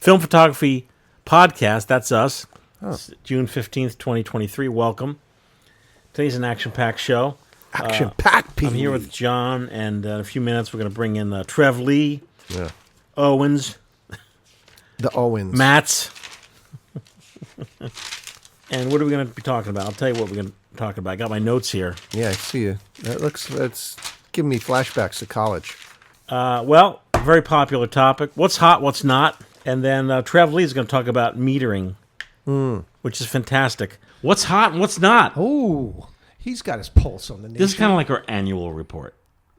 Film Photography Podcast. That's us. It's June 15th, 2023. Welcome. Today's an action-packed show. Action-packed, I'm here with John, and in a few minutes we're going to bring in Trev Lee, Owens, the Owens, Matts. And what are we going to be talking about? I'll tell you what we're going to talk about. I got my notes here. Yeah, I see you. That's giving me flashbacks to college. Well, very popular topic. What's hot, what's not? And then Trev Lee is going to talk about metering, which is fantastic. What's hot and what's not? Oh, he's got his pulse on the nation. This is kind of like our annual report.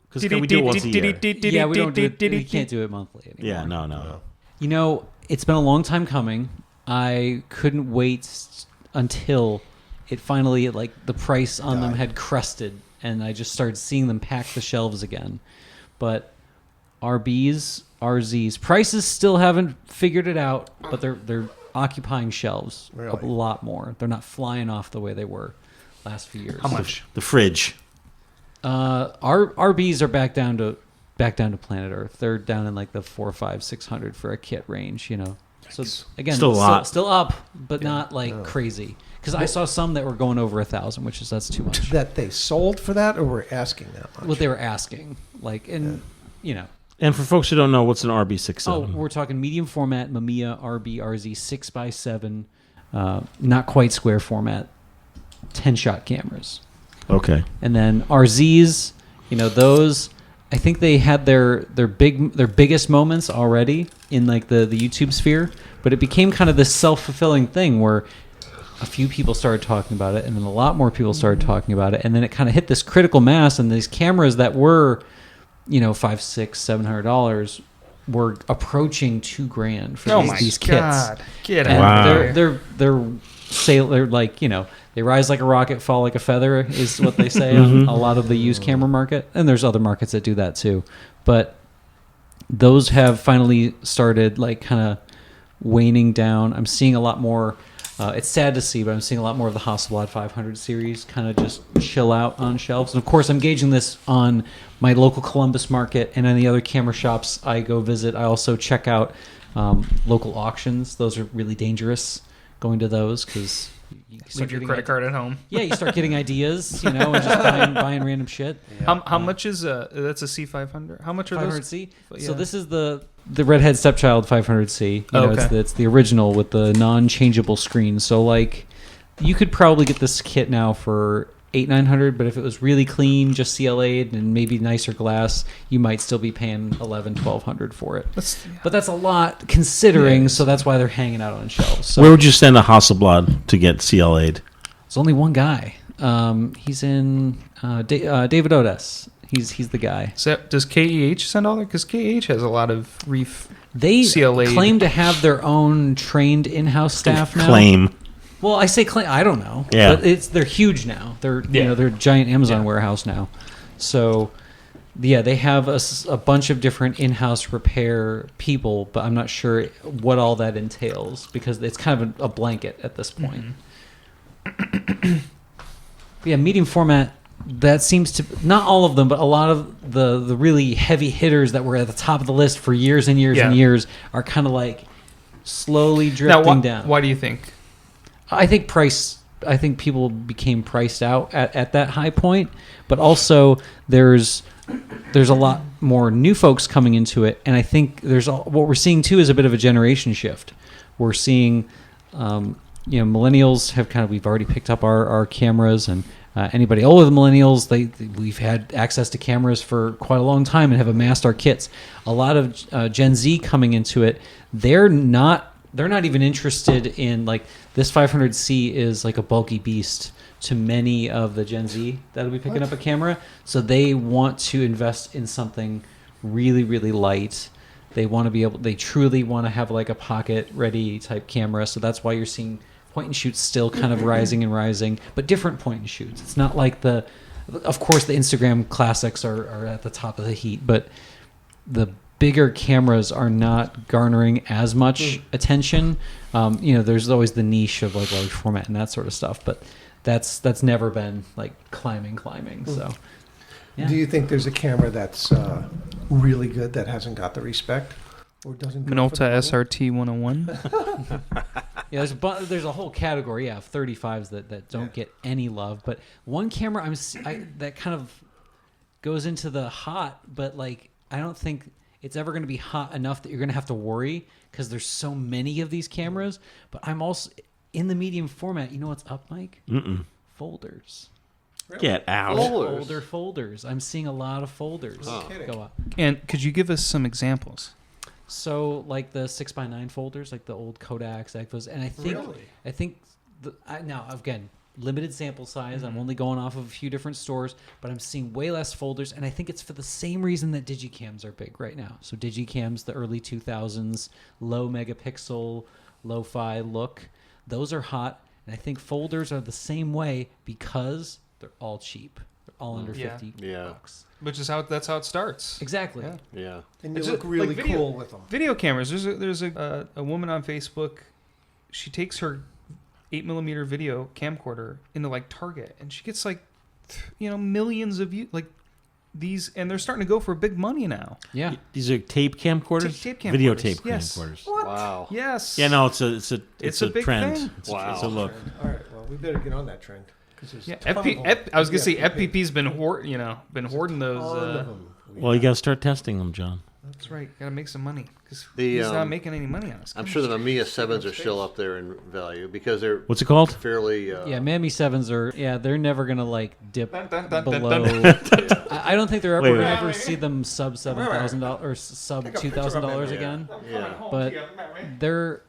Because we do it once a year. Yeah, we don't do it. We can't do it monthly anymore. Yeah, no. You know, it's been a long time coming. I couldn't wait until it finally, like, the price on them had crusted, and I just started seeing them pack the shelves again. But RZs, prices still haven't figured it out, but they're occupying shelves a lot more. They're not flying off the way they were last few years. How much? The fridge. RBs are back down to planet Earth. They're down in like the 400, 500, 600 for a kit range, you know. So again, still a lot. Still up, but not like crazy. Because I saw some that were going over 1,000, that's too much. That they sold for that, or were asking that much? What they were asking, you know. And for folks who don't know, what's an RB67? Oh, we're talking medium format Mamiya RZ 6x7, not quite square format, 10-shot cameras. Okay. And then RZs, you know, those, I think they had their biggest moments already in like the YouTube sphere, but it became kind of this self-fulfilling thing where a few people started talking about it, and then a lot more people started talking about it, and then it kind of hit this critical mass, and these cameras that were, you know, $500, $600, $700 were approaching $2,000 for these kits. God. Get and out! They're like, you know, they rise like a rocket, fall like a feather is what they say on a lot of the used camera market, and there's other markets that do that too. But those have finally started like kind of waning down. I'm seeing a lot more. It's sad to see, but I'm seeing a lot more of the Hasselblad 500 series kind of just chill out on shelves. And of course, I'm gauging this on my local Columbus market and any other camera shops I go visit. I also check out local auctions. Those are really dangerous, going to those, because you leave your credit card at home. Yeah, you start getting ideas, you know, and just buying random shit. Yeah. How much is that's a C500? How much are 500C? those? So this is the Redhead Stepchild 500C. You know, okay. It's the original with the non-changeable screen. So like, you could probably get this kit now for $800-900, but if it was really clean, just CLA'd and maybe nicer glass, you might still be paying $1,100-1,200 for it. But that's a lot considering, so that's why they're hanging out on shelves. So where would you send a Hasselblad to get CLA'd? There's only one guy. He's in David Odes. He's the guy. So does KEH send all that? Because KEH has a lot of They CLA claim to have their own trained in-house staff now. Claim. Well, I say claim. I don't know. Yeah. But they're huge now. They're they're a giant Amazon warehouse now. So yeah, they have a bunch of different in-house repair people, but I'm not sure what all that entails because it's kind of a blanket at this point. Yeah, medium format. That seems to, not all of them, but a lot of the really heavy hitters that were at the top of the list for years and years and years are kind of like slowly drifting down. Why do you think? I think people became priced out at that high point, but also there's a lot more new folks coming into it, and I think what we're seeing too is a bit of a generation shift. We're seeing, millennials have we've already picked up our cameras, and anybody older than millennials, we've had access to cameras for quite a long time and have amassed our kits. A lot of Gen Z coming into it, they're not even interested in, like, this 500C is like a bulky beast to many of the Gen Z that'll be picking up a camera. So they want to invest in something really, really light. They truly want to have like a pocket ready type camera. So that's why you're seeing point and shoots still kind of rising, but different point and shoots. It's not like of course the Instagram classics are at the top of the heat, but the bigger cameras are not garnering as much attention. There's always the niche of like large format and that sort of stuff, but that's never been like climbing. So, yeah. Do you think there's a camera that's really good that hasn't got the respect? Or doesn't go for the Minolta money? SRT 101. Yeah, there's a whole category, of 35s that don't get any love. But one camera that kind of goes into the hot, but like I don't think it's ever going to be hot enough that you're going to have to worry because there's so many of these cameras. But I'm also in the medium format. You know what's up, Mike? Folders. Get out. Folders. Folders. I'm seeing a lot of folders kidding. go up. And could you give us some examples? So like the 6x9 folders, like the old Kodaks, Ekvos, and I think now again limited sample size. I'm only going off of a few different stores, but I'm seeing way less folders, and I think it's for the same reason that digicams are big right now. So digicams, the early 2000s, low megapixel, lo-fi look, those are hot, and I think folders are the same way because they're all cheap. They're all under 50 bucks. Which is that's how it starts. Exactly. Yeah. And you It's look just really like video- cool with them. Video cameras. There's a woman on Facebook. She takes her 8mm video camcorder into like Target, and she gets like, millions of views. Like these, and they're starting to go for big money now. Yeah. These are tape camcorders? Tape camcorders, Videotape yes. camcorders. What? Wow. Yes. Yeah, no, it's a big trend. thing. Wow. It's a look. All right, well, we better get on that trend. Yeah, I was gonna say FPP's been hoarding those. All of them. Well, you got to start testing them, John. That's right. Got to make some money because The, he's not making any money on us. I'm sure the Mamiya 7s are still up there in value because they're What's it called? fairly. Yeah, Mammy 7s are, they're never going to like dip Dun, dun, dun, dun, below. dun. I don't think they're ever Wait, going wait. to ever see them sub $7,000 or sub $2,000 again. Yeah. But they're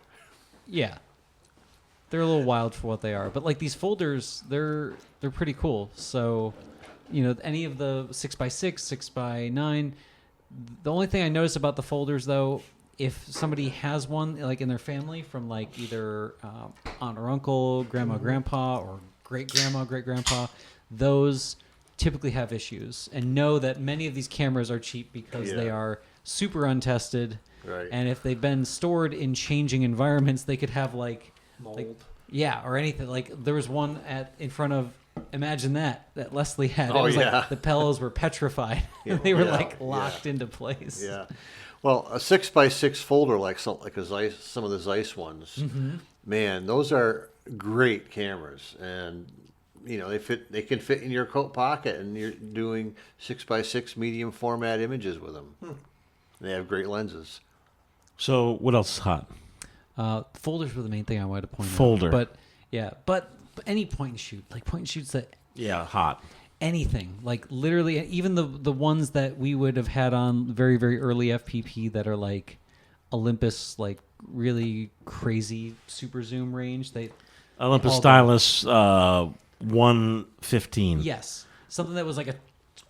a little wild for what they are. But like these folders, they're pretty cool. So, any of the 6x6, 6x9. The only thing I notice about the folders, though, if somebody has one like in their family from like either aunt or uncle, grandma, grandpa, or great grandma, great grandpa, those typically have issues. And know that many of these cameras are cheap because they are super untested. Right. And if they've been stored in changing environments, they could have like Mold. or anything. Like there was one in front of. Imagine that Leslie had. It Oh, was yeah. like the pillows were petrified. Yeah. They were Yeah. like locked into place. Yeah. Well, a 6x6 folder like some of the Zeiss ones, man, those are great cameras, and they can fit in your coat pocket, and you're doing 6x6 medium format images with them. They have great lenses. So what else is hot? Folders were the main thing I wanted to point Folder. out. But any point and shoot, like point and shoots that Yeah, hot. anything, like literally, even the ones that we would have had on very, very early FPP that are like Olympus, like really crazy super zoom range. Olympus all Stylus 115. Yes, something that was like a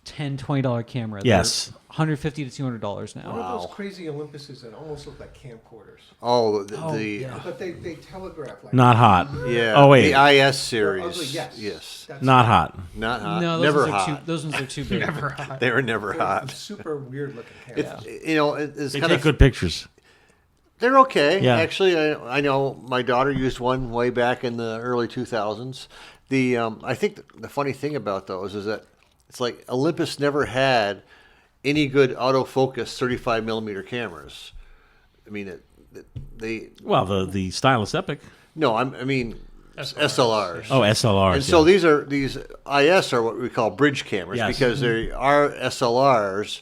$10-$20 camera. Yes. They're $150 to $200 now. What are those crazy Olympuses that almost look like camcorders? Oh, Yeah. But they telegraph like Not hot. yeah. Oh, wait. The IS They're series. ugly, yes. Yes. That's Not hot. Not hot. No, those Never ones are hot. those ones are too big. Never hot. They were never they're hot. super weird looking cameras. It's They kind take of good pictures. They're okay. Yeah. Actually, I know my daughter used one way back in the early 2000s. I think the funny thing about those is that it's like Olympus never had any good autofocus 35 millimeter cameras. I mean, Well, the Stylus Epic. no, I mean SLRs. Oh, SLRs. And so yeah. these IS are what we call bridge cameras Yes. because they are SLRs,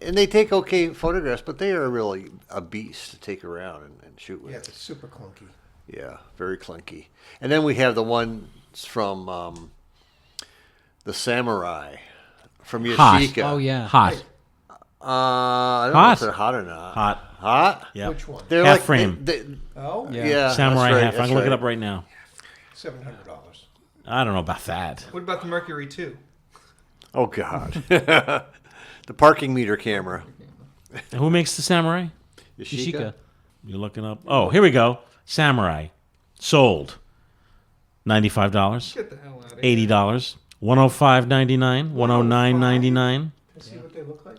and they take okay photographs, but they are really a beast to take around and shoot with. Yeah, it's super clunky. Yeah, very clunky. And then we have the ones from the Samurai from Hot. Yashica. Oh yeah, Hot. I don't know Hot. if they're hot or not. Hot. Hot? Yeah. Which one? They're Half like frame. Oh, yeah. Samurai that's right, half. I that's can look it right. up right now. $700. I don't know about that. What about the Mercury 2? Oh, God. The parking meter camera. Who makes the Samurai? Yashica. You're looking up. Oh, here we go. Samurai. Sold. $95. Get the hell out of here. $80. $105.99. $109.99. Let's see what they look like.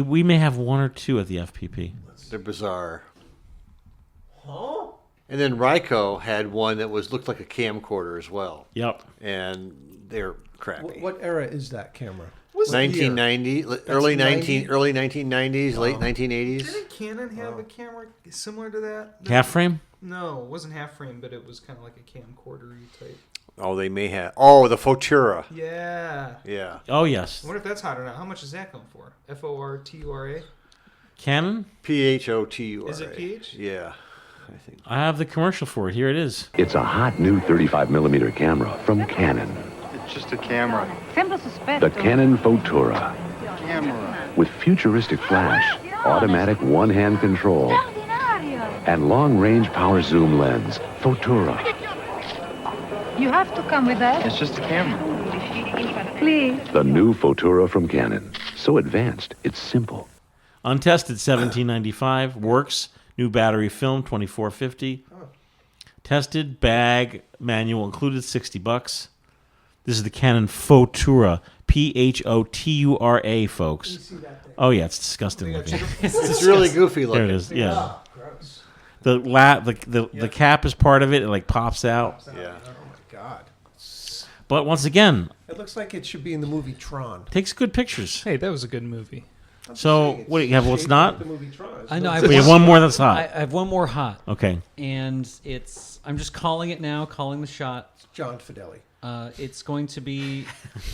We may have one or two at the FPP. They're bizarre. Huh? And then Ryko had one that looked like a camcorder as well. Yep. And they're crappy. What era is that camera? was 1990, early 90? early 1990s, late 1980s. Didn't Canon have a camera similar to that? Half frame? No, it wasn't half frame, but it was kind of like a camcorder-y type. Oh, they may have. Oh, the Futura. Yeah. Yeah. Oh, yes. I wonder if that's hot or not. How much is that going for? Fortura? Canon? Phoutura. Is it PH? Yeah, I think. I have the commercial for it. Here it is. It's a hot new 35mm camera from Canon. It's just a camera. The Canon Futura. Camera. With futuristic flash, automatic one-hand control, and long-range power zoom lens. Futura. You have to come with us. It's just a camera. Please. The new Futura from Canon. So advanced, it's simple. Untested, $17.95. Works. New battery film, $24.50. Tested, bag, manual included, $60. This is the Canon Futura. Photura, folks. Oh, yeah, it's disgusting looking. It's really goofy looking. There it is, yeah. Oh, gross. The cap is part of it. It, like, pops out. Yeah. Oh my god. But once again, It looks like it should be in the movie Tron. takes good pictures. Hey, that was a good movie. So, what do you have? What's Shaped not? like the movie Tron. I know. We have one more that's hot. I have one more hot, Okay. and I'm just calling it now, calling the shot. John Fideli. It's going to be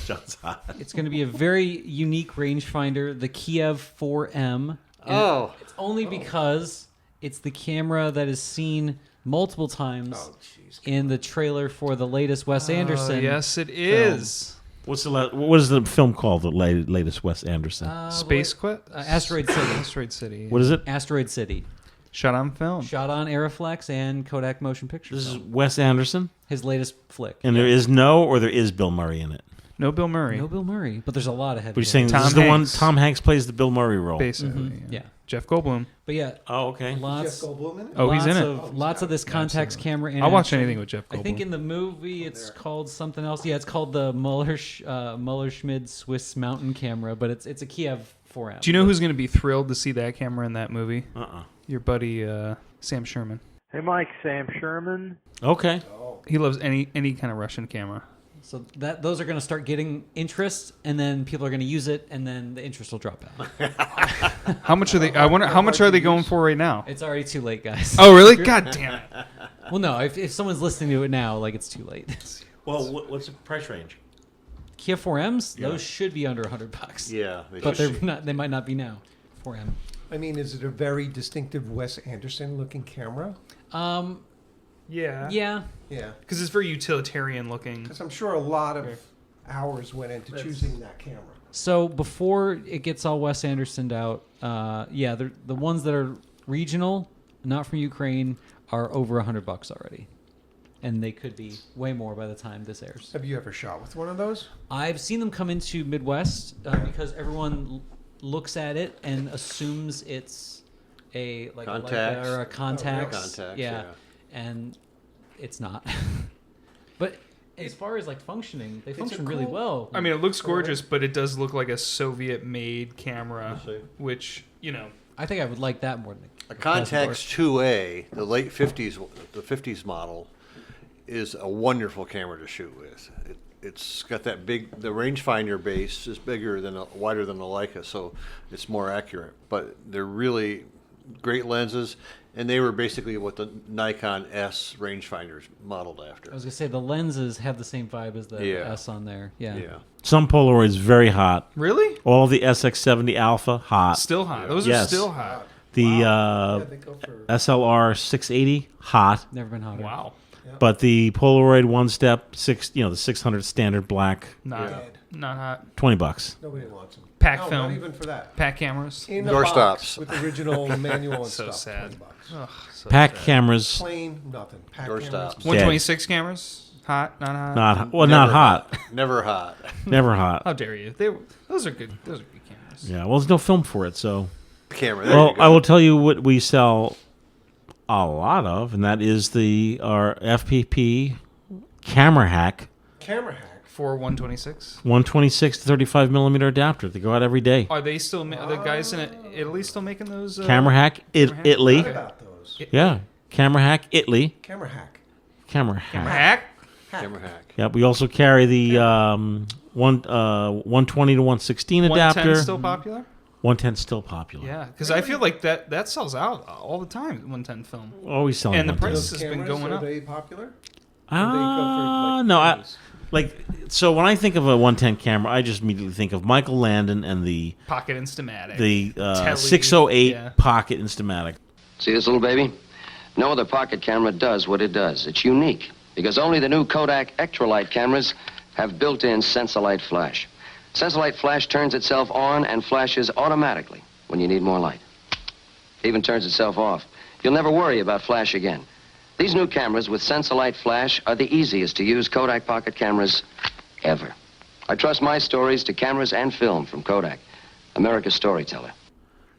John's hot. it's going to be a very unique rangefinder, the Kiev 4M. And Oh. it's only because it's the camera that is seen multiple times Oh, jeez. in the trailer for the latest Wes Anderson. Yes, it is. What is the film called? The latest Wes Anderson. Space Quest? Asteroid City. Asteroid City. What is it? Asteroid City. Shot on film. Shot on Aeroflex and Kodak Motion Picture This is Film. Wes Anderson, His latest flick. and there is Bill Murray in it. No Bill Murray. No Bill Murray, but there's a lot of heavy. But you're saying Tom this is the one Hanks. Tom Hanks plays the Bill Murray role. Basically. Yeah. Jeff Goldblum. But yeah, Oh, okay. Jeff lots. Goldblum in it? Oh, he's in it. Lots of this Contax camera. In I'll watch action. anything with Jeff Goldblum. I think in the movie it's called something else. Yeah, it's called the Muller-Schmid Swiss Mountain camera, but it's a Kiev 4M. Do you know who's going to be thrilled to see that camera in that movie? Uh-uh. Your buddy Sam Sherman. Hey, Mike, Sam Sherman. Okay. He loves any kind of Russian camera. So those are going to start getting interest, and then people are going to use it, and then the interest will drop out. How much are they? I wonder how much are they going for right now? It's already too late, guys. Oh, really? God damn it! Well, no. If someone's listening to it now, like it's too late. Well, what's the price range? Kia 4Ms, those should be under $100. Yeah. But they're not. They might not be now. 4M. I mean, is it a very distinctive Wes Anderson looking camera? Yeah. Yeah. Yeah. Because it's very utilitarian looking. Because I'm sure a lot of hours went into choosing that camera. So before it gets all Wes Andersoned out, the ones that are regional, not from Ukraine, are over $100 already, and they could be way more by the time this airs. Have you ever shot with one of those? I've seen them come into Midwest because everyone looks at it and assumes it's a like a Leica or a Contax. Contax, yeah, and it's not. But as far as like functioning, they function really well. I mean, it looks gorgeous, but it does look like a Soviet-made camera, which I think I would like that more than A Contax 2A, the late 50s, the 50s model, is a wonderful camera to shoot with. It's got that big, the rangefinder base is wider than a Leica, so it's more accurate. But they're really great lenses, and they were basically what the Nikon S rangefinders modeled after. I was gonna say the lenses have the same vibe as the Yeah. S on there. Yeah. Yeah. Some Polaroids very hot. really All the SX70 Alpha hot. still hot. Those are Yes. still hot. The Yeah, they go for SLR 680 hot. Never been hotter. Wow. But the Polaroid one step the 600 standard black, Not Dead. not hot. $20. Nobody wants them. Pack no, film. Not even for that. Pack cameras. In a Door box stops. with original manual and So stuff. sad. $20. Ugh, so Pack sad. cameras, Plain nothing. Pack Door cameras. stops. 126 cameras. Hot. Not hot. not hot. Well, not hot. Never hot. Never hot. How dare you? Those are good. Those are good cameras. Yeah. Well, there's no film for it, so. Camera. There Well, you go. I will tell you what we sell a lot of, and that is our FPP camera hack Camera hack. For 126. 126 to 35 millimeter adapter. They go out every day. Are they still? Are the guys in Italy still making those? Camera hack, Camera hack? Italy. What about those? Yeah. Camera hack, Italy. Camera hack. Camera hack. Hack. Camera hack. Yep. We also carry the 120 to 116 adapter. 110 still popular? 110 still popular. Yeah, because I feel like that sells out all the time. 110 film. Always selling. And the 110. price has been going up. Are they popular? No. So when I think of a 110 camera, I just immediately think of Michael Landon and the Pocket Instamatic. the Telly, 608 yeah. Pocket Instamatic. See this little baby? No other pocket camera does what it does. It's unique because only the new Kodak Extralight cameras have built-in Sensolite flash. Sensolite flash turns itself on and flashes automatically when you need more light. It even turns itself off. You'll never worry about flash again. These new cameras with Sensolite flash are the easiest to use Kodak pocket cameras ever. I trust my stories to cameras and film from Kodak, America's storyteller.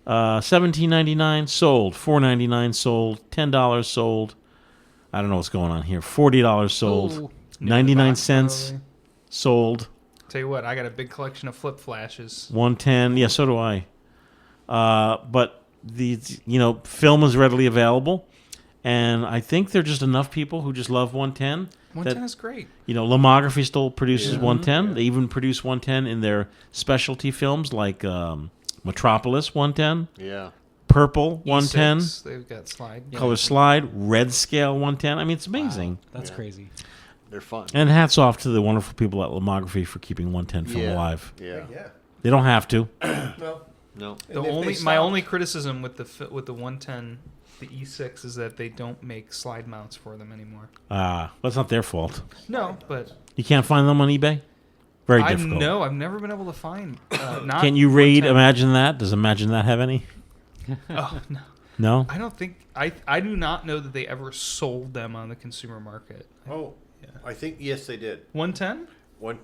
$17.99 sold, $4.99 sold, $10 sold. I don't know what's going on here. $40 sold, Ooh. 99 Box, cents probably. sold, Tell you what, I got a big collection of flip flashes. 110. Yeah, so do I. But film is readily available, and I think there are just enough people who just love 110. 110 is great. Lomography still produces 110. They even produce 110 in their specialty films like Metropolis 110, Yeah. Purple 110, E6, they've got slide. Color Slide, Red Scale 110. I mean, it's amazing. That's crazy. They're fun. And hats off to the wonderful people at Lomography for keeping 110 film alive. Yeah. Yeah. They don't have to. No. No. My only criticism with the 110, the E6, is that they don't make slide mounts for them anymore. That's not their fault. No, but You can't find them on eBay? Very difficult. I've never been able to find. Not Can you read 110. Imagine That? Does Imagine That have any? Oh no. No? I don't think I do not know that they ever sold them on the consumer market. Oh, I think yes, they did. 110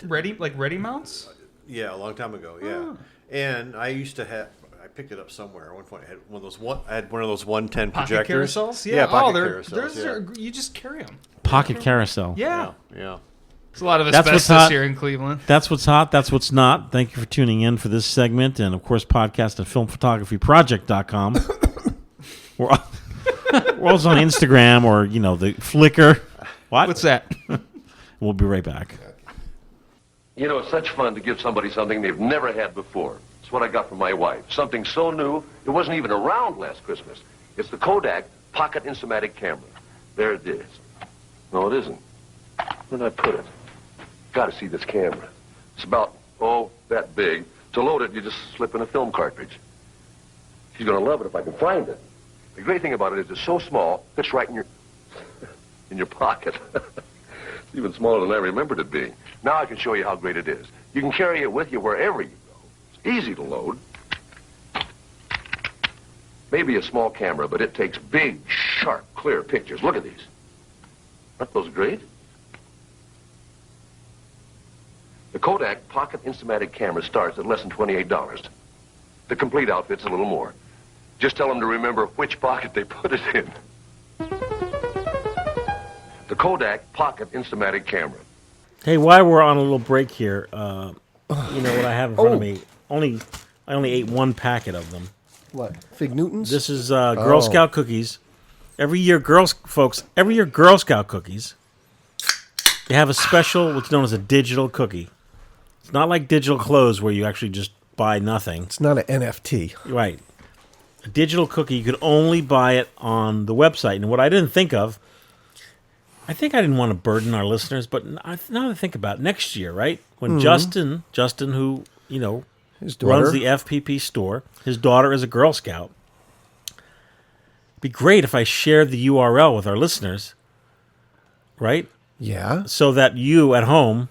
ready mounts. Yeah, a long time ago. Yeah, and I used to have. I picked it up somewhere at one point. I had one of those 110 Pocket projectors. carousels. Yeah, pocket carousels. carousels. You just carry them. Pocket Carousel. Yeah. Yeah. There's a lot of That's what's asbestos hot. here in Cleveland. That's what's hot. That's what's not. Thank you for tuning in for this segment. And, of course, podcast at filmphotographyproject.com. We're also on Instagram or, the Flickr. What? What's that? We'll be right back. You know, it's such fun to give somebody something they've never had before. It's what I got from my wife. Something so new, it wasn't even around last Christmas. It's the Kodak Pocket Instamatic camera. There it is. No, it isn't. Where did I put it? Got to see this camera. It's about, that big. To load it, you just slip in a film cartridge. She's going to love it if I can find it. The great thing about it is it's so small, fits right in your pocket. It's even smaller than I remembered it being. Now I can show you how great it is. You can carry it with you wherever you go. It's easy to load. Maybe a small camera, but it takes big, sharp, clear pictures. Look at these. Aren't those great? The Kodak Pocket Instamatic camera starts at less than $28. The complete outfit's a little more. Just tell them to remember which pocket they put it in. The Kodak Pocket Instamatic camera. Hey, while we're on a little break here, you know what I have in front of me? I only ate one packet of them. What? Fig Newtons? This is Girl Scout cookies. Every year, Girl Scout cookies, they have a special, what's known as a digital cookie. It's not like digital clothes where you actually just buy nothing. It's not an NFT. Right. A digital cookie, you could only buy it on the website. And what I didn't think of, I think I didn't want to burden our listeners, but now that I think about it, next year, right? When Justin, who, His daughter. runs the FPP store, his daughter is a Girl Scout. It'd be great if I shared the URL with our listeners, right? Yeah. So that you at home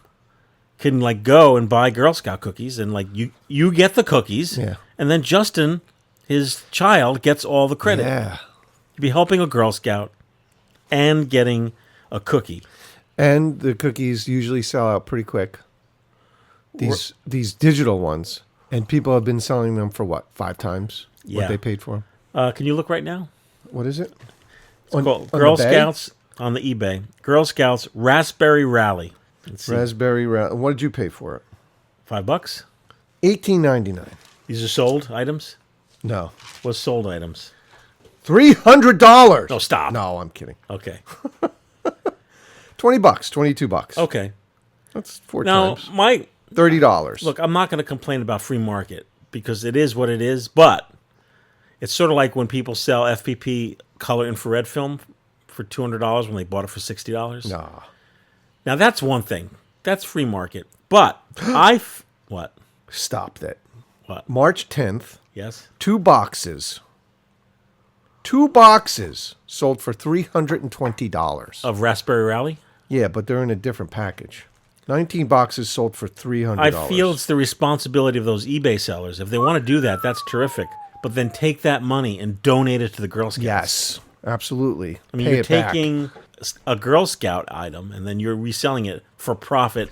can go and buy Girl Scout cookies and you get the cookies, Yeah. and then Justin, his child, gets all the credit. Yeah. You'd be helping a Girl Scout and getting a cookie. And the cookies usually sell out pretty quick. These digital ones. And people have been selling them for what, 5 times Yeah. what they paid for them? Can you look right now? What is it? It's called Girl Scouts on the eBay. Girl Scouts Raspberry Rally. Let's see. Raspberry Rally. What did you pay for it? $5. $18.99. These are sold items? No. What's sold items? $300. No, stop. No, I'm kidding. Okay. $20, $22. Okay. That's 4 Now, times. $30. Look, I'm not going to complain about free market because it is what it is, but it's sort of like when people sell FPP color infrared film for $200 when they bought it for $60. Nah. Now, that's one thing. That's free market. But what? Stop that. What? March 10th. Yes. 2 boxes. 2 boxes sold for $320. Of Raspberry Rally? Yeah, but they're in a different package. 19 boxes sold for $300. I feel it's the responsibility of those eBay sellers. If they want to do that, that's terrific. But then take that money and donate it to the Girl Scouts. Yes, absolutely. I mean, you're taking a Girl Scout item and then you're reselling it for profit.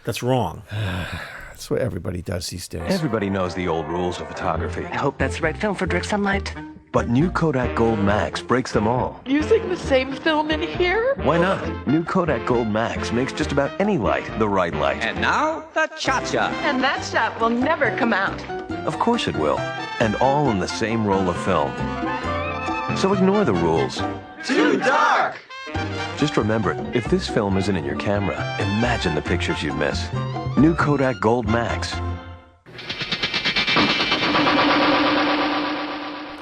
That's wrong. That's what everybody does these days. Everybody knows the old rules of photography. I hope that's the right film for direct sunlight. But new Kodak Gold Max breaks them all. Using the same film in here? Why not? New Kodak Gold Max makes just about any light the right light. And now, the cha-cha. And that shot will never come out. Of course it will. And all in the same roll of film. So ignore the rules. Too dark! Just remember, if this film isn't in your camera, imagine the pictures you'd miss. New Kodak Gold Max.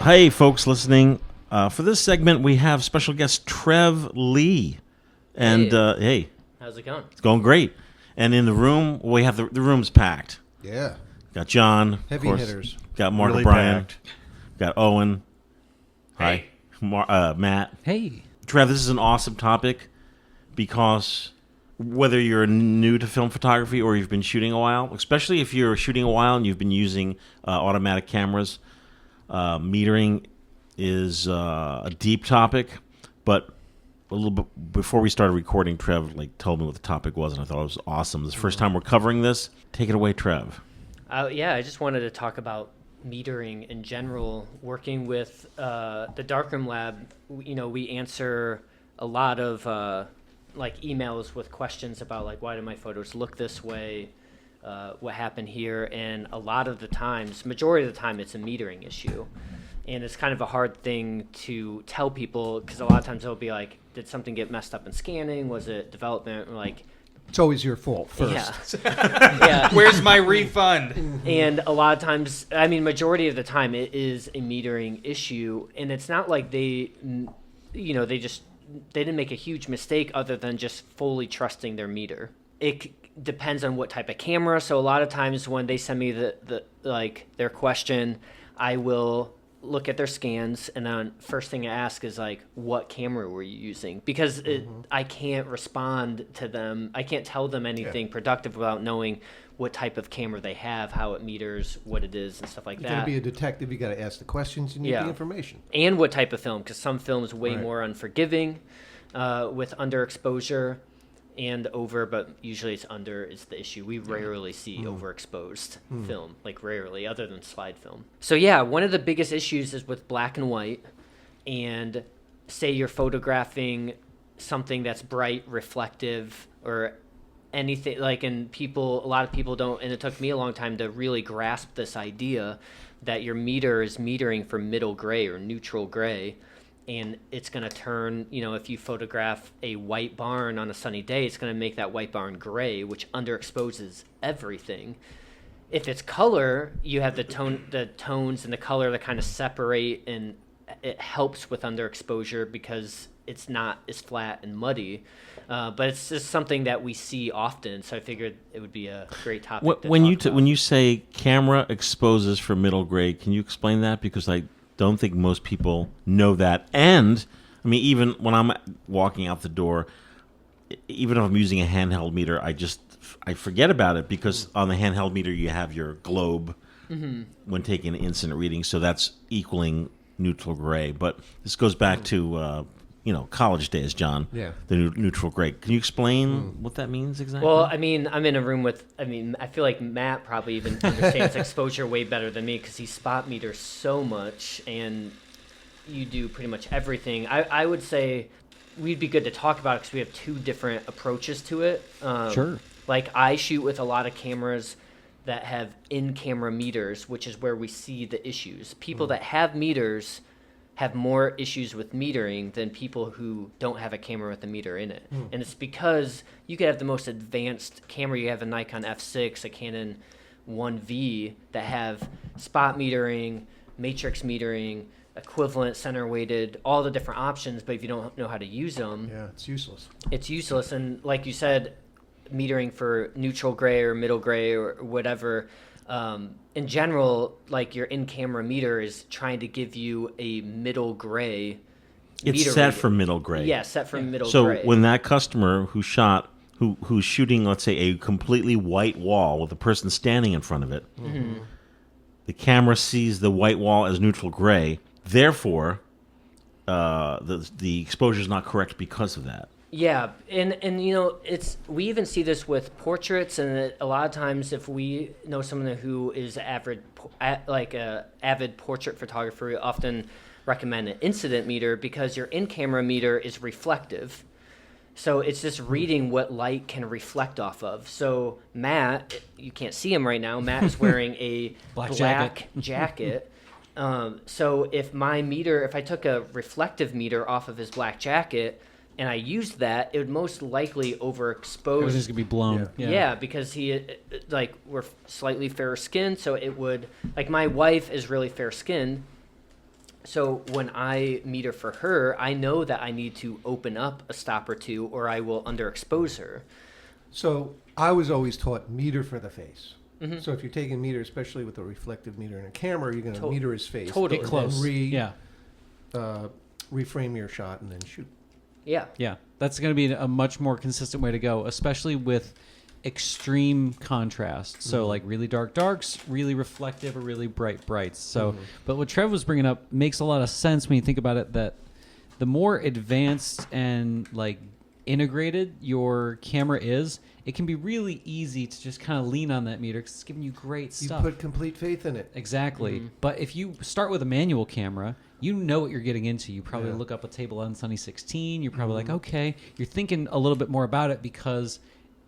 Hey, folks listening. For this segment, we have special guest Trev Lee. And, hey. How's it going? It's going great. And in the room, we have the room's packed. Yeah. Got John. Heavy hitters. Got Mark Really O'Brien. packed. Got Owen. Hey. Hi. Matt. Hey. Trev, this is an awesome topic because whether you're new to film photography or you've been shooting a while, especially if you're shooting a while and you've been using automatic cameras, metering is a deep topic. But a little bit before we started recording, Trev told me what the topic was, and I thought it was awesome. This is the first time we're covering this. Take it away, Trev. Yeah, I just wanted to talk about metering in general. Working with the Darkroom Lab, we answer a lot of emails with questions about why do my photos look this way, what happened here, and a lot of the times, majority of the time, it's a metering issue. And it's kind of a hard thing to tell people because a lot of times they'll be like, did something get messed up in scanning? Was it development? Or it's always your fault first. Yeah. Yeah. Where's my refund? And a lot of times, majority of the time, it is a metering issue. And it's not like they didn't make a huge mistake other than just fully trusting their meter. It depends on what type of camera. So a lot of times when they send me their question, I will look at their scans, and then first thing I ask is what camera were you using? Because I can't respond to them. I can't tell them anything productive without knowing what type of camera they have, how it meters, what it is, and stuff like that. You got to be a detective. You got to ask the questions. You need the information. And what type of film, because some films way more unforgiving with underexposure and over, but usually it's under is the issue. We rarely see overexposed film, rarely, other than slide film. So yeah, one of the biggest issues is with black and white, and say you're photographing something that's bright, reflective, or anything and a lot of people don't, and it took me a long time to really grasp this idea that your meter is metering for middle gray or neutral gray. And it's going to turn, if you photograph a white barn on a sunny day, it's going to make that white barn gray, which underexposes everything. If it's color, you have the tones and the color that kind of separate, and it helps with underexposure because it's not as flat and muddy. But it's just something that we see often, so I figured it would be a great topic. When you say camera exposes for middle gray, can you explain that? Because I don't think most people know that. And even when I'm walking out the door, even if I'm using a handheld meter, I forget about it because on the handheld meter you have your globe when taking an instant reading, so that's equaling neutral gray. But this goes back to college days, John. Yeah. The neutral gray. Can you explain what that means exactly? Well, I'm in a room with, I feel like Matt probably even understands exposure way better than me because he spot meters so much, and you do pretty much everything. I would say we'd be good to talk about it because we have two different approaches to it. Sure. I shoot with a lot of cameras that have in-camera meters, which is where we see the issues. People that have meters have more issues with metering than people who don't have a camera with a meter in it. And it's because you could have the most advanced camera. You have a Nikon F6, a Canon 1V that have spot metering, matrix metering, equivalent center weighted, all the different options, but if you don't know how to use them, it's useless. It's useless. And like you said, metering for neutral gray or middle gray or whatever, in general, like your in-camera meter is trying to give you a middle gray. It's set for middle gray. Yeah, set for middle So gray. when that customer who's shooting, let's say, a completely white wall with a person standing in front of it, the camera sees the white wall as neutral gray. Therefore, the exposure is not correct because of that. Yeah, and you know, we even see this with portraits, and a lot of times if we know someone who is avid portrait photographer, we often recommend an incident meter because your in-camera meter is reflective. So it's just reading what light can reflect off of. So Matt, you can't see him right now, Matt is wearing a black jacket. So if I took a reflective meter off of his black jacket and I used that, it would most likely overexpose. Everything's gonna be blown. Yeah, because we're slightly fair skinned, so it would, like, my wife is really fair skinned. So when I meter for her, I know that I need to open up a stop or two or I will underexpose her. So I was always taught meter for the face. Mhm. So if you're taking meter, especially with a reflective meter in a camera, you're going to meter his face. Totally. Get close. Reframe your shot and then shoot. Yeah. Yeah. That's going to be a much more consistent way to go, especially with extreme contrast. So like really dark darks, really reflective, or really bright brights. So, but what Trev was bringing up makes a lot of sense when you think about it, that the more advanced and like integrated your camera is, it can be really easy to just kind of lean on that meter because it's giving you great stuff. You put complete faith in it. Exactly. But if you start with a manual camera, you know what you're getting into. You probably look up a table on Sunny 16. You're probably like, okay, you're thinking a little bit more about it because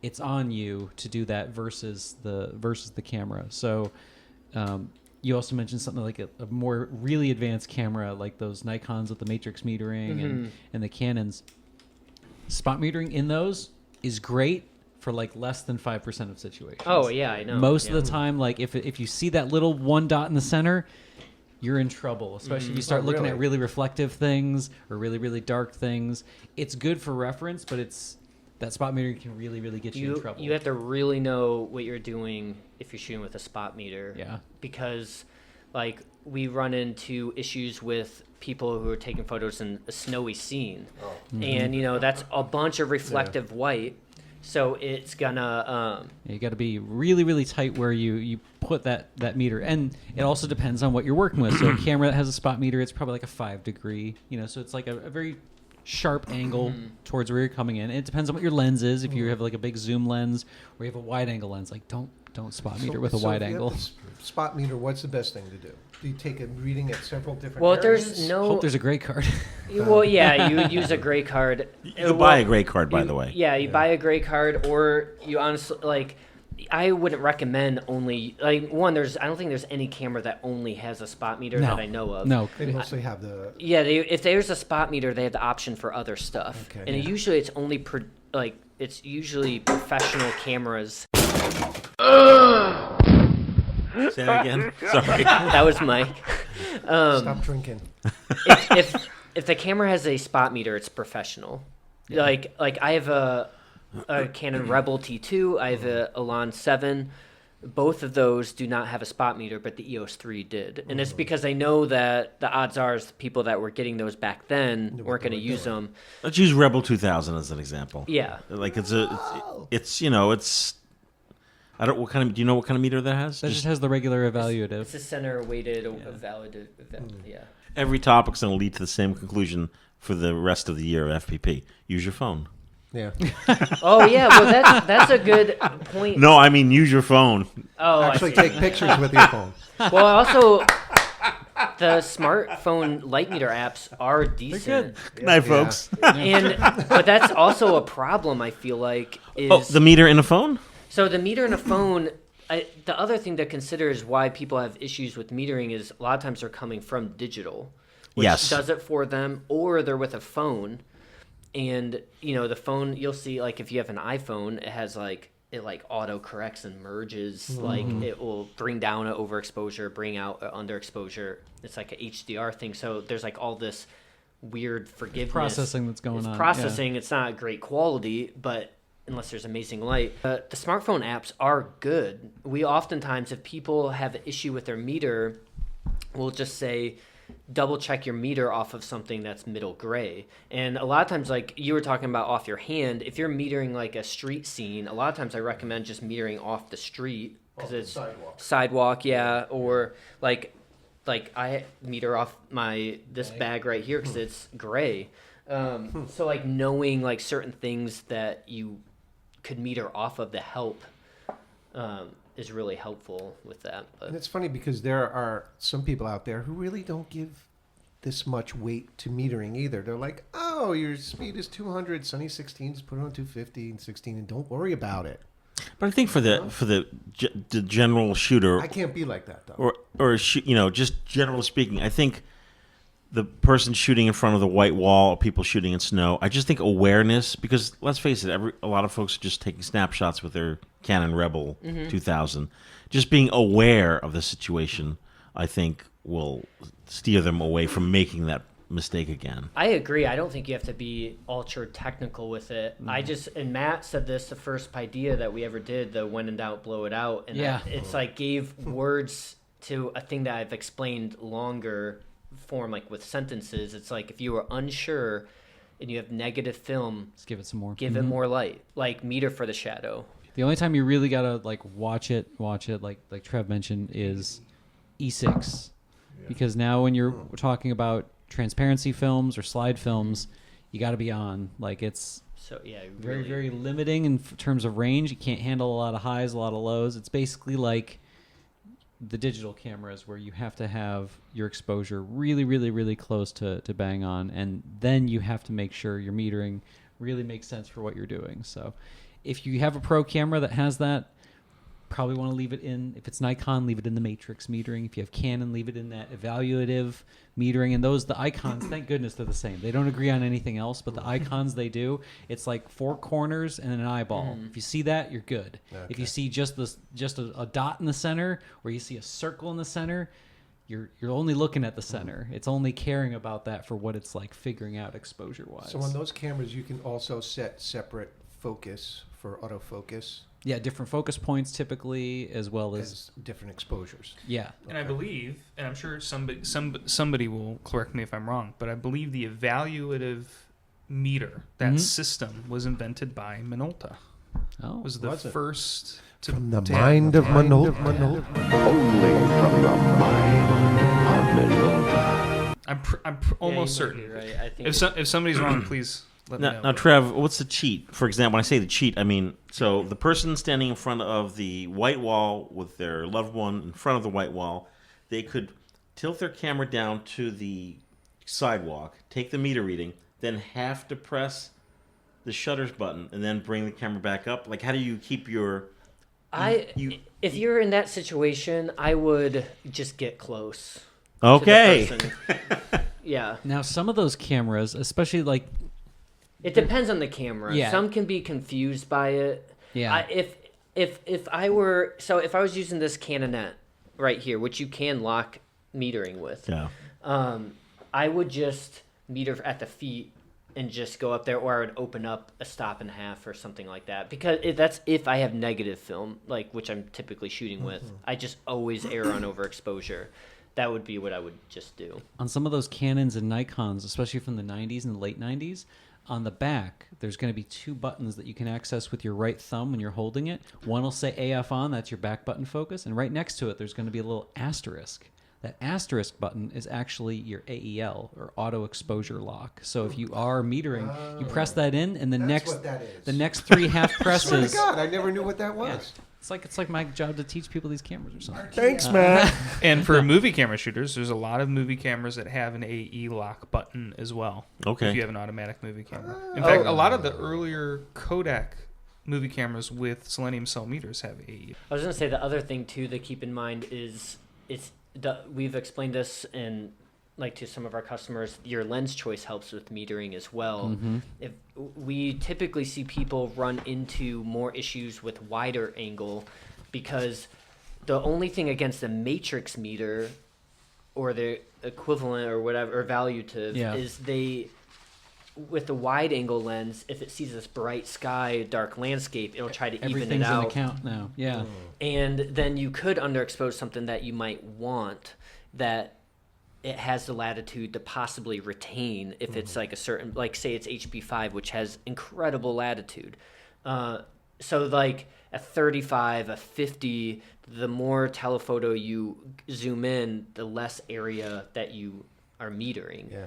it's on you to do that versus the camera. So you also mentioned something like a more really advanced camera, like those Nikons with the matrix metering and the Canons. Spot metering in those is great for like less than 5% of situations. Oh yeah, I know. Most of the time, like if you see that little one dot in the center, you're in trouble, especially if you start looking at really reflective things or really, really dark things. It's good for reference, but that spot meter can really, really get you in trouble. You have to really know what you're doing if you're shooting with a spot meter. Yeah. Because, like, we run into issues with people who are taking photos in a snowy scene. And, you know, that's a bunch of reflective white. So it's gonna... you got to be really, really tight where you put that meter. And it also depends on what you're working with. So a camera that has a spot meter, it's probably like a 5 degree. You know, so it's like a very sharp angle towards where you're coming in. It depends on what your lens is. If you have like a big zoom lens or you have a wide angle lens, like don't spot meter with a wide if you angle. have the spot meter, what's the best thing to do? Do you take a reading at several different Well, areas? there's no... Hope there's a gray card. Well, yeah, you would use a gray card. You buy a gray card, by the way. Yeah, you buy a gray card, or you honestly, like, I wouldn't recommend only, like, I don't think there's any camera that only has a spot meter that I know of. No. They mostly have the... Yeah, if there's a spot meter, they have the option for other stuff. Okay. And usually it's only, it's usually professional cameras. Say that again? Sorry. That was Mike. Stop drinking. If the camera has a spot meter, it's professional. Yeah. Like I have a Canon Rebel T2. I have a Elan 7. Both of those do not have a spot meter, but the EOS 3 did. And it's because I know that the odds are the people that were getting those back then weren't going to use them. Let's use Rebel 2000 as an example. Yeah. Like it's I don't. What kind of? Do you know what kind of meter that has? That just has the regular evaluative. It's a center weighted evaluative. Yeah. Every topic's going to lead to the same conclusion for the rest of the year of FPP. Use your phone. Yeah. Oh yeah. Well, that's a good point. No, I mean use your phone. Oh, actually take pictures with your phone. Well, also the smartphone light meter apps are decent. Good night, folks. But that's also a problem. I feel like is the meter in a phone. So the meter in a phone, the other thing to consider is why people have issues with metering is a lot of times they're coming from digital. which Yes. does it for them, or they're with a phone, and the phone, you'll see, like, if you have an iPhone, it has like it like auto corrects and merges, like it will bring down an overexposure, bring out an underexposure. It's like a HDR thing. So there's like all this weird forgiveness processing that's going on. Processing. It's not great quality, but unless there's amazing light, the smartphone apps are good. We oftentimes, if people have an issue with their meter, we'll just say, double check your meter off of something that's middle gray. And a lot of times, like you were talking about off your hand, if you're metering like a street scene, a lot of times I recommend just metering off the street because it's sidewalk, yeah, or like I meter off this bag right here because it's gray. So like knowing like certain things that you could meter off of the help is really helpful with that. But. And it's funny because there are some people out there who really don't give this much weight to metering either. They're like, oh, your speed is 200, Sunny 16s, put it on 250 and 16, and don't worry about it. But I think for the general shooter, I can't be like that though. Or just generally speaking, I think the person shooting in front of the white wall, people shooting in snow, I just think awareness, because let's face it, a lot of folks are just taking snapshots with their Canon Rebel 2000. Just being aware of the situation, I think, will steer them away from making that mistake again. I agree. I don't think you have to be ultra technical with it. And Matt said this the first idea that we ever did, the when in doubt, blow it out. And it's like gave words to a thing that I've explained longer form, like with sentences. It's like if you were unsure and you have negative film, just give it some more. Give it more light, like meter for the shadow. The only time you really gotta like watch it, like Trev mentioned, is E6, because now when you're talking about transparency films or slide films, you got to be on. Like it's very, very limiting in terms of range. You can't handle a lot of highs, a lot of lows. It's basically like the digital cameras where you have to have your exposure really, really, really close to bang on, and then you have to make sure your metering really makes sense for what you're doing. So if you have a pro camera that has that, probably want to leave it in. If it's Nikon, leave it in the matrix metering. If you have Canon, leave it in that evaluative metering. And the icons, thank goodness they're the same. They don't agree on anything else, but the icons they do, it's like 4 corners and an eyeball. If you see that, you're good. Okay. If you see just a dot in the center, or you see a circle in the center, you're only looking at the center. It's only caring about that for what it's like figuring out exposure-wise. So on those cameras, you can also set separate focus for autofocus. Yeah, different focus points typically, as well as different exposures. Yeah, and I believe, and I'm sure somebody will correct me if I'm wrong, but I believe the evaluative meter, that system, was invented by Minolta. Oh, was the first to from the mind of Minolta. Only from the mind of Minolta. I'm almost certain. Right. I think if somebody's wrong, please. Now, Trev, what's the cheat? For example, when I say the cheat, I mean, so the person standing in front of the white wall with their loved one in front of the white wall, they could tilt their camera down to the sidewalk, take the meter reading, then have to press the shutters button, and then bring the camera back up. Like, how do you keep your... if you're in that situation, I would just get close. Okay. To the person. Yeah. Now, some of those cameras, especially like... It depends on the camera. Yeah. Some can be confused by it. Yeah. If I was using this Canonet right here, which you can lock metering with, I would just meter at the feet and just go up there, or I would open up a stop and a half or something like that, because that's if I have negative film, like which I'm typically shooting with. I just always err on overexposure. That would be what I would just do. On some of those Canons and Nikons, especially from the 90s and the late 90s, on the back, there's going to be 2 buttons that you can access with your right thumb when you're holding it. One will say AF on, that's your back button focus, and right next to it, there's going to be a little asterisk. That asterisk button is actually your AEL, or auto exposure lock. So if you are metering, you press that in, and the next 3 half presses. I swear to God, I never knew what that was. Yeah. It's like my job to teach people these cameras or something. Thanks, Matt. And for movie camera shooters, there's a lot of movie cameras that have an AE lock button as well. Okay. If you have an automatic movie camera. In fact, a lot of the earlier Kodak movie cameras with selenium cell meters have AE. I was going to say the other thing too to keep in mind is we've explained this in like to some of our customers, your lens choice helps with metering as well. Mhm. If we typically see people run into more issues with wider angle, because the only thing against the matrix meter or the equivalent or whatever or valuative is with the wide angle lens, if it sees this bright sky, dark landscape, it'll try to even it Everything's out. in account now. Yeah. And then you could underexpose something that you might want that it has the latitude to possibly retain if it's like a certain, like say it's HB5, which has incredible latitude. So like a 35, a 50, the more telephoto you zoom in, the less area that you are metering. Yeah,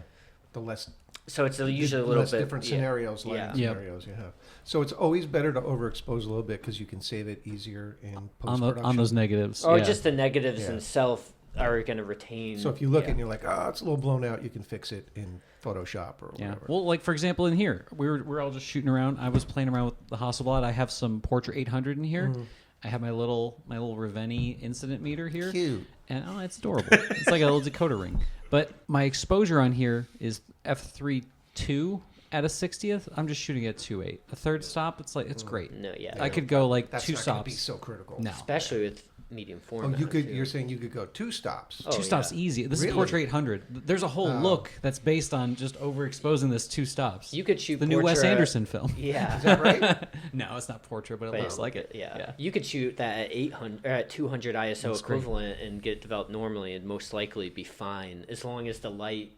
the less. So it's usually a little bit different scenarios, lighting scenarios you have. So it's always better to overexpose a little bit because you can save it easier in post-production. On those negatives. Or just the negatives themselves are going to retain. So if you look and you're like, it's a little blown out, you can fix it in Photoshop or whatever. Well, like for example, in here, we're all just shooting around. I was playing around with the Hasselblad. I have some Portra 800 in here. I have my little Reveni incident meter here. Cute. And it's adorable. It's like a little decoder ring. But my exposure on here is f3.2 at a 60th. I'm just shooting at 2.8. A third stop, it's great. No, yeah. I could go like That's two not stops. gonna be so critical. No. Especially with medium format. You're saying you could go 2 stops. Two stops easy. This is Really? Portra 800. There's a whole look that's based on just overexposing this 2 stops. You could shoot the new Wes Portra- Anderson film. Yeah. Is that right? No, it's not Portra, but it looks like it. Yeah. You could shoot that at 800 or at 200 ISO That's great. equivalent and get it developed normally and most likely be fine as long as the light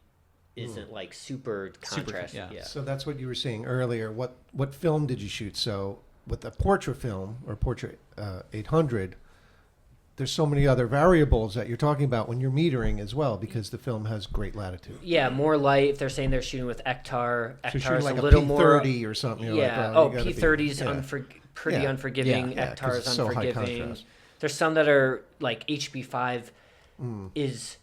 isn't like super contrast. Yeah. So that's what you were saying earlier. What film did you shoot? So with the Portra film or Portra 800, there's so many other variables that you're talking about when you're metering as well because the film has great latitude. Yeah, more light. If they're saying they're shooting with Ektar, So Ektar's shooting like a a little P30 more or something, you're Yeah. like, you gotta P30's be- pretty Yeah. unforgiving. Yeah, 'cause Ektar's it's so high unforgiving. contrast. There's some that are like HB5 is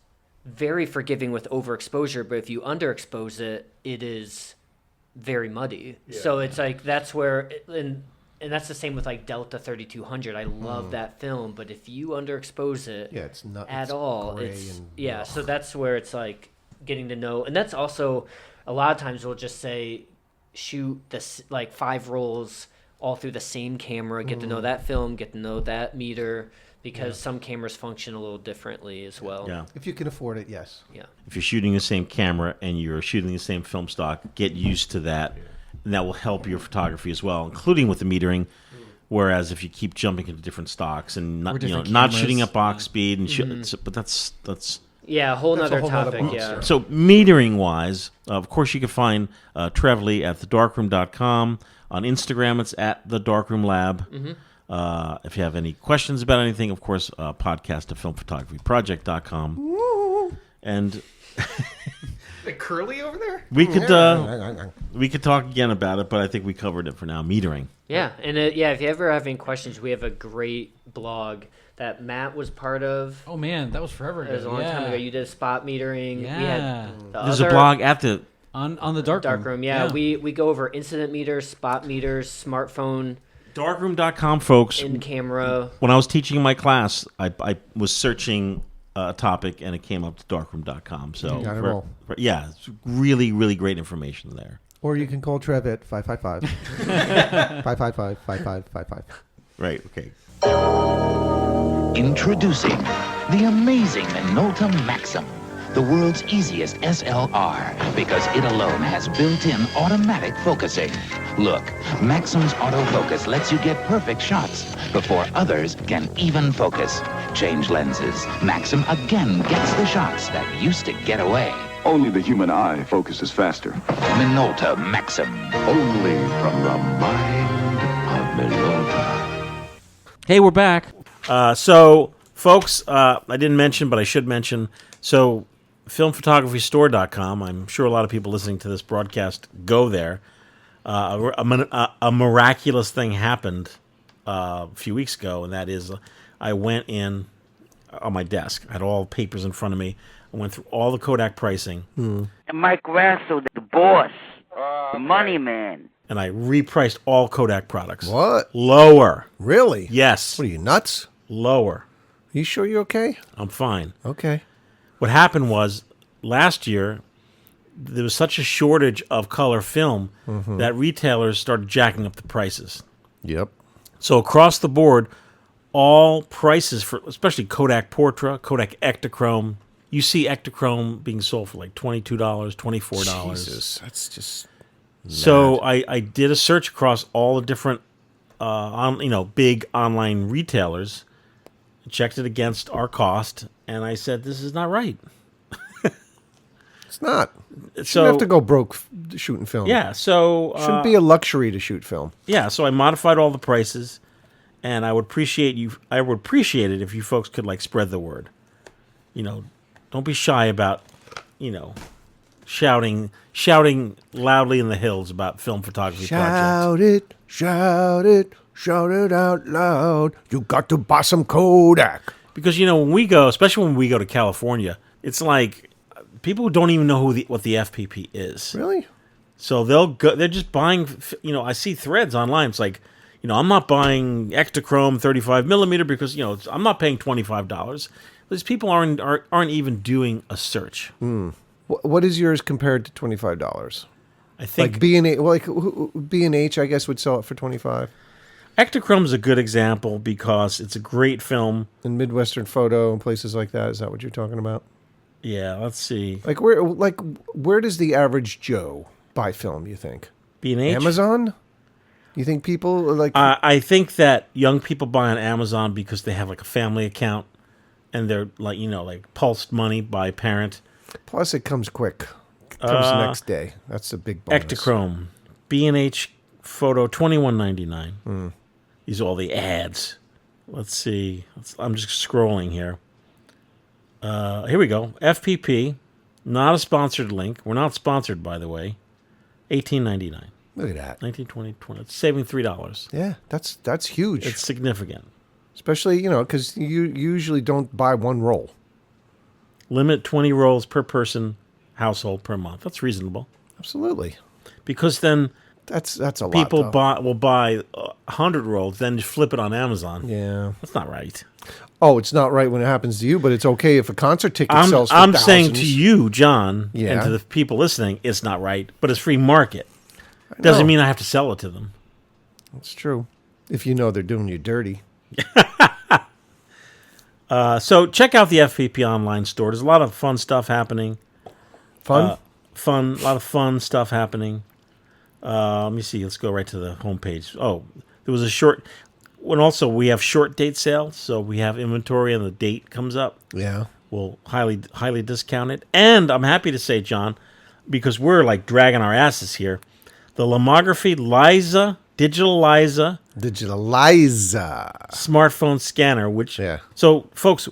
very forgiving with overexposure, but if you underexpose it, it is very muddy. So it's like that's where and that's the same with like Delta 3200. I love that film, but if you underexpose it it's not at all, gray it's and so that's where it's like getting to know, and that's also a lot of times we'll just say shoot this like 5 rolls all through the same camera, get to know that film, get to know that meter, because some cameras function a little differently as well. Yeah. If you can afford it, yes. Yeah. If you're shooting the same camera and you're shooting the same film stock, get used to that, and that will help your photography as well, including with the metering. Whereas if you keep jumping into different stocks and not not shooting at box speed and but that's yeah, a whole That's nother a whole nother topic. monster. Yeah. So metering wise, of course, you can find Trev Lee at thedarkroom.com. On Instagram, it's at the Darkroom Lab. If you have any questions about anything, of course, podcast at filmphotographyproject.com. And The curly over there? we could talk again about it, but I think we covered it for now. Metering. Yeah, and if you ever have any questions, we have a great blog that Matt was part of. Oh man, that was forever ago. It was a long time ago. You did spot metering. Yeah. We had There's a blog at the on the Darkroom. Yeah, we go over incident meters, spot meters, smartphone, darkroom.com, folks. in camera. When I was teaching my class, I was searching a topic and it came up to darkroom.com. So Got it all. yeah, it's really, really great information there. Or you can call Trev at 555 555 5555. Right. Okay. Introducing the amazing Minolta Maxim, the world's easiest SLR, because it alone has built-in automatic focusing. Look, Maxim's autofocus lets you get perfect shots before others can even focus. Change lenses. Maxim again gets the shots that used to get away. Only the human eye focuses faster. Minolta Maxim. Only from the mind of Minolta. Hey, we're back. So, folks, I didn't mention, but I should mention. So, filmphotographystore.com. I'm sure a lot of people listening to this broadcast go there. A miraculous thing happened a few weeks ago, and that is I went in on my desk. I had all the papers in front of me. I went through all the Kodak pricing. And Mike Rasso, the boss, the money man. And I repriced all Kodak products. What? Lower. Really? Yes. What are you, nuts? Lower. You sure you're okay? I'm fine. Okay. What happened was last year there was such a shortage of color film that retailers started jacking up the prices. Yep. So across the board, all prices for, especially Kodak Portra, Kodak Ektachrome, you see Ektachrome being sold for like $22, $24. Jesus, that's just So I did a search across all the different, big online retailers, checked it against our cost, and I said, this is not right. It's not. You So shouldn't have to go broke shooting film. Yeah, so shouldn't be a luxury to shoot film. Yeah, so I modified all the prices, and I would appreciate it if you folks could like spread the word. Don't be shy about, shouting loudly in the hills about film photography projects. Shout it out loud. You got to buy some Kodak. Because when we go, especially when we go to California, it's like people don't even know what the FPP is. Really? So they'll go. They're just buying. I see threads online. It's like, I'm not buying Ektachrome 35 millimeter because I'm not paying $25. These people aren't even doing a search. What is yours compared to $25? I think like B&H, I guess, would sell it for $25. Ektachrome is a good example because it's a great film. In Midwestern Photo and places like that, is that what you're talking about? Yeah, let's see. Where does the average Joe buy film, you think? B&H? Amazon? You think people like? I think that young people buy on Amazon because they have like a family account, and they're like pulsed money by parent. Plus, it comes quick. It comes the next day. That's a big bonus. Ektachrome, B&H Photo, $21.99. These are all the ads. Let's see. I'm just scrolling here. Here we go. FPP, not a sponsored link. We're not sponsored, by the way. $18.99. Look at that. 19, 20, 20. It's saving $3. Yeah, that's huge. It's significant. Especially, because you usually don't buy one roll. Limit 20 rolls per person, household per month. That's reasonable. Absolutely. Because then that's a lot. People will buy 100 rolls, then flip it on Amazon. Yeah. That's not right. Oh, it's not right when it happens to you, but it's okay if a concert ticket sells for I'm thousands. saying to you, John, Yeah. and to the people listening, it's not right, but it's free market. Doesn't mean I have to sell it to them. That's true. If you know they're doing you dirty. So check out the FPP online store. There's a lot of fun stuff happening. A lot of fun stuff happening. Let me see. Let's go right to the homepage. Oh, there was a short... And also, we have short date sales, so we have inventory and the date comes up. Yeah. We'll highly discount it. And I'm happy to say, John, because we're like dragging our asses here, the Lomography Digital Liza smartphone scanner, which... Yeah. So, folks,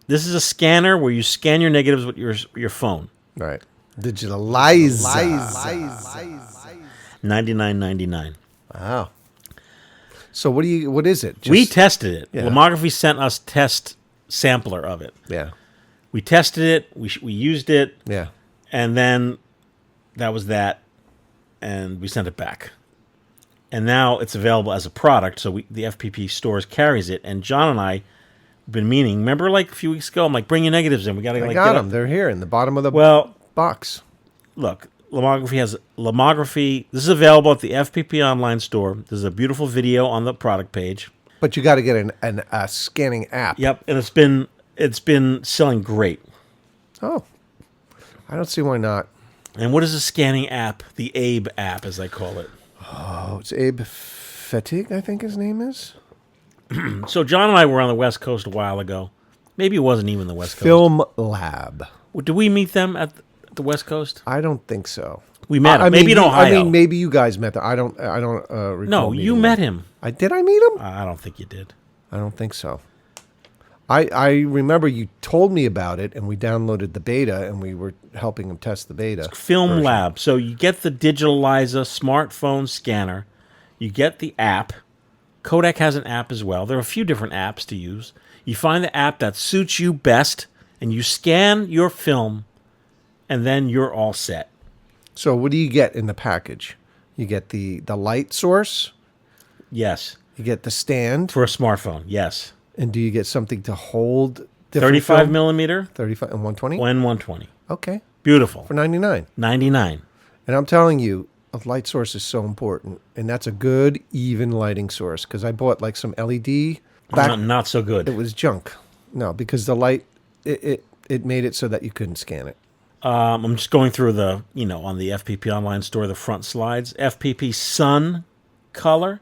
this is a scanner where you scan your negatives with your phone. Right. Digital Liza. $99.99. Wow. So what is it? We tested it. Yeah. Lomography sent us test sampler of it. Yeah. We tested it. We used it. Yeah. And then that was that. And we sent it back. And now it's available as a product. So the FPP stores carries it. And John and I have been meaning. Remember, like a few weeks ago, I'm like, bring your negatives in. We got to I got them. They're here in the bottom of the box. Look, Lomography has Lomography. This is available at the FPP online store. There's a beautiful video on the product page. But you got to get a scanning app. Yep, and it's been selling great. Oh, I don't see why not. And what is a scanning app? The Abe app, as I call it. Oh, it's Abe Fettig, I think his name is. So John and I were on the West Coast a while ago. Maybe it wasn't even the West Coast. Film Lab. Did we meet them at the West Coast? I don't think so. We met him. Maybe in Ohio. I mean, maybe you guys met them. I don't recall. No, you met him. Did I meet him? I don't think you did. I don't think so. I remember you told me about it, and we downloaded the beta, and we were helping him test the beta. Film version. Lab. So you get the Digital Liza smartphone scanner. You get the app. Kodak has an app as well. There are a few different apps to use. You find the app that suits you best, and you scan your film, and then you're all set. So what do you get in the package? You get the light source? Yes. You get the stand? For a smartphone, yes. And do you get something to hold? 35 millimeter? 35 and 120? And 120. Okay. Beautiful. For $99. $99. And I'm telling you, a light source is so important. And that's a good, even lighting source. Because I bought like some LED. Not so good. It was junk. No, because the light, it made it so that you couldn't scan it. I'm just going through on the FPP online store, the front slides. FPP Sun Color,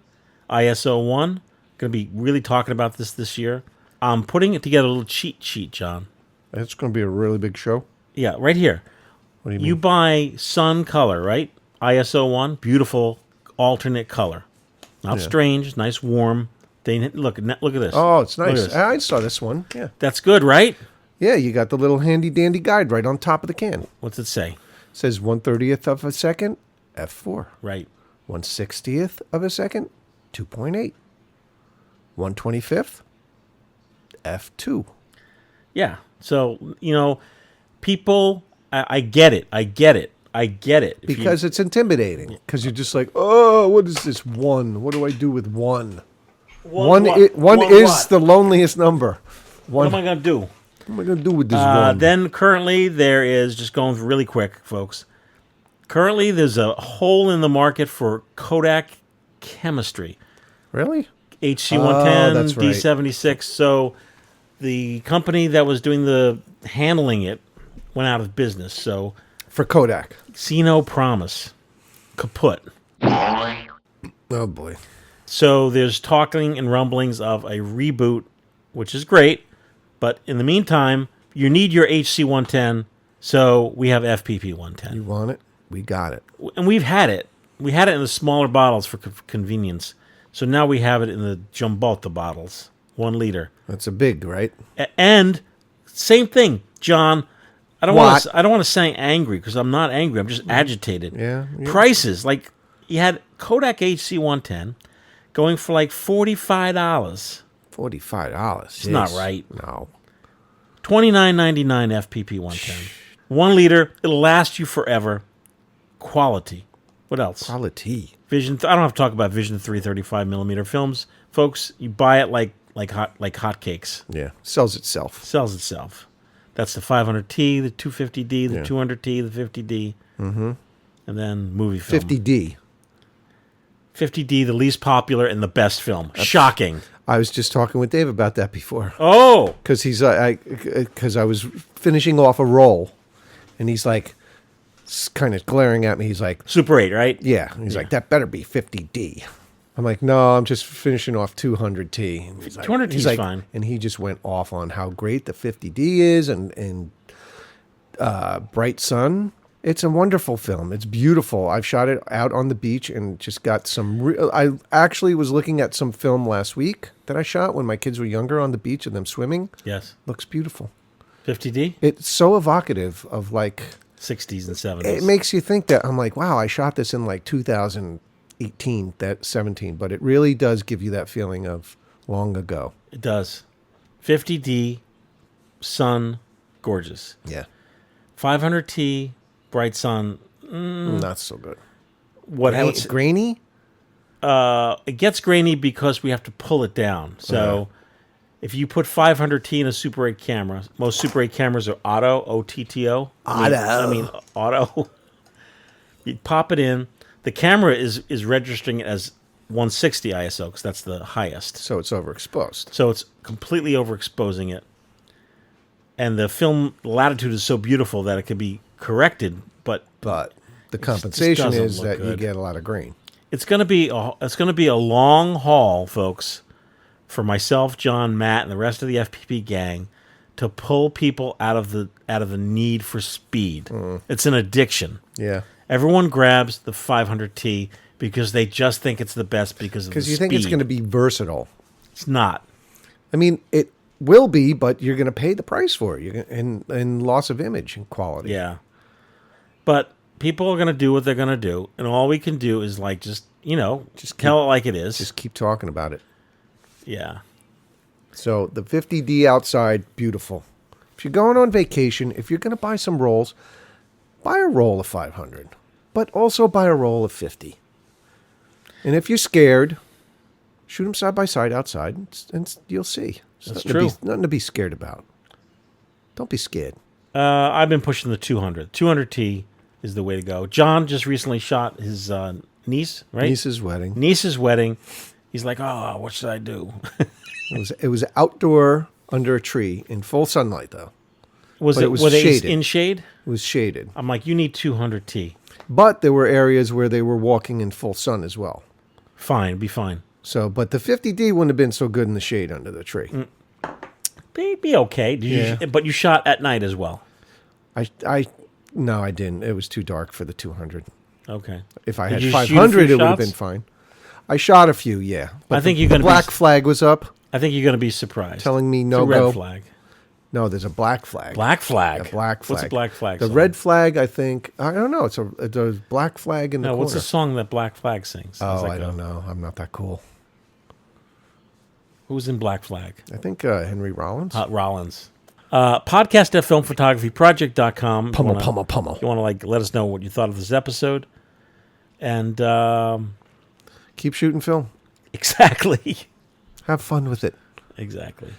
ISO 1. Going to be really talking about this year. I'm putting it together a little cheat sheet, John. It's going to be a really big show. Yeah, right here. What do you mean? You buy Sun Color, right? ISO 1, beautiful alternate color. Not strange, nice warm. Look at this. Oh, it's Look at nice. this. I saw this one. Yeah. That's good, right? Yeah, you got the little handy dandy guide right on top of the can. What's it say? It says 1/30th of a second, f4. Right. 1/60th of a second, 2.8. 1/25th, f2. Yeah. So, people, I get it. I get it. Because it's intimidating. Because you're just like, oh, what is this one? What do I do with one? One is the loneliest number. What am I going to do? What am I going to do with this one? Then currently there is, just going really quick, folks. Currently there's a hole in the market for Kodak chemistry. Really? HC110, that's right. D76. So the company that was doing the handling it went out of business. So for Kodak. See no promise. Kaput. Oh, boy. So there's talking and rumblings of a reboot, which is great. But in the meantime, you need your HC110, so we have FPP 110. You want it? We got it. And we've had it. We had it in the smaller bottles for convenience. So now we have it in the Jumbota bottles, 1 liter. That's a big, right? And same thing, John. I don't What? want to say angry because I'm not angry. I'm just agitated. Yeah. Prices, like you had Kodak HC110 going for like $45. $45. It's not right. No. $29.99 FPP 110. 1 liter. It'll last you forever. Quality. What else? Quality. Vision. I don't have to talk about Vision 335 millimeter films, folks. You buy it like hotcakes. Yeah. Sells itself. Sells itself. That's the 500T, the 250D, the 200T, the 50D, mm-hmm. and then movie film. 50D. 50D, the least popular and the best film. Shocking. I was just talking with Dave about that before. Oh, because because I was finishing off a roll, and he's like, kind of glaring at me. He's like, Super 8, right? Yeah. He's like, that better be 50D. I'm like, no, I'm just finishing off 200T. And he's like, 200T is fine. And he just went off on how great the 50D is, and Bright Sun. It's a wonderful film. It's beautiful. I've shot it out on the beach and just got some I actually was looking at some film last week that I shot when my kids were younger on the beach and them swimming. Yes. Looks beautiful. 50D? It's so evocative of like 60s and 70s. It makes you think that I'm like, wow, I shot this in like 2018, that 17, but it really does give you that feeling of long ago. It does. 50D, sun, gorgeous. Yeah. 500T, Bright Sun, not so good. What's grainy? It gets grainy because we have to pull it down. So if you put 500T in a Super 8 camera, most Super 8 cameras are auto, OTTO. I mean auto. You pop it in. The camera is registering it as 160 ISO because that's the highest. So it's overexposed. So it's completely overexposing it. And the film latitude is so beautiful that it can be corrected, but the compensation is that you get a lot of grain. It's going to be a long haul, folks, for myself, John, Matt, and the rest of the FPP gang to pull people out of the need for speed. It's an addiction. Yeah. Everyone grabs the 500T because they just think it's the best because of the speed. Because you think it's going to be versatile. It's not. I mean, it will be, but you're going to pay the price for it. And loss of image and quality. Yeah. But people are going to do what they're going to do, and all we can do is just tell it like it is. Just keep talking about it. Yeah. So the 50D outside, beautiful. If you're going on vacation, if you're going to buy some rolls, buy a roll of 500, but also buy a roll of 50. And if you're scared, shoot them side by side outside, and you'll see. That's true. Nothing to be scared about. Don't be scared. I've been pushing the 200. 200T is the way to go. John just recently shot his niece, right? Niece's wedding. Niece's wedding. He's like, oh, what should I do? It was outdoor under a tree in full sunlight, though. Was But it? was Were they shaded. in shade? It was shaded. I'm like, you need 200T. But there were areas where they were walking in full sun as well. Fine, be fine. So, but the 50D wouldn't have been so good in the shade under the tree. Be okay. But you shot at night as well. No, I didn't. It was too dark for the 200. Okay. If I Did had you shoot a 500, few it would have shots? been fine. I shot a few, yeah. But I think the you're gonna black flag was up. I think you're going to be surprised. Telling me no It's a red go. flag. No, there's a black flag. Black flag. A black flag. What's a black flag? The song? red flag, I think. I don't know. It's a black flag in the No, corner. what's the song that Black Flag sings? Oh, I don't know. I'm not that cool. Who's in Black Flag? I think Henry Rollins. Rollins. Podcast at filmphotographyproject.com. Pummel. You want to let us know what you thought of this episode. And keep shooting film. Exactly. Have fun with it. Exactly.